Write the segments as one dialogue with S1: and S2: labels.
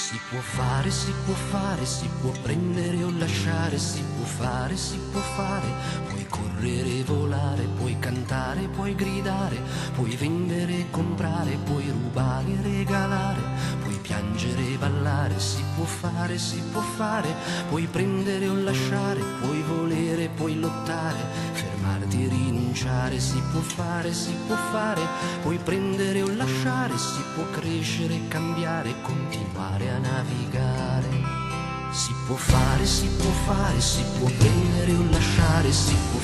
S1: Si può fare, si può prendere o lasciare, si può fare, puoi correre e volare, puoi cantare, puoi gridare, puoi vendere e comprare, puoi rubare e regalare, puoi piangere e ballare, si può fare, puoi prendere o lasciare, puoi volere, puoi lottare, fermarti e rinunciare, si può fare, puoi prendere o lasciare, si può crescere e cambiare, continuare a navigare. Si può fare, si può prendere o lasciare, si può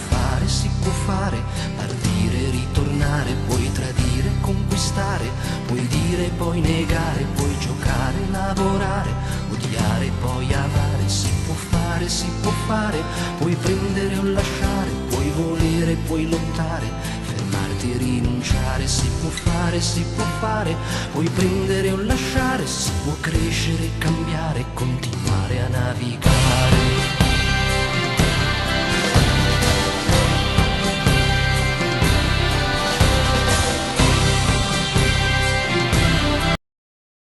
S1: fare, partire e ritornare, puoi tradire, conquistare, puoi dire, poi negare, puoi giocare, lavorare, odiare, poi amare, si può fare, puoi prendere o lasciare, puoi volere, puoi lottare, fermarti e rinunciare, si può fare, puoi prendere o lasciare, si può crescere, cambiare, continuare a navigare.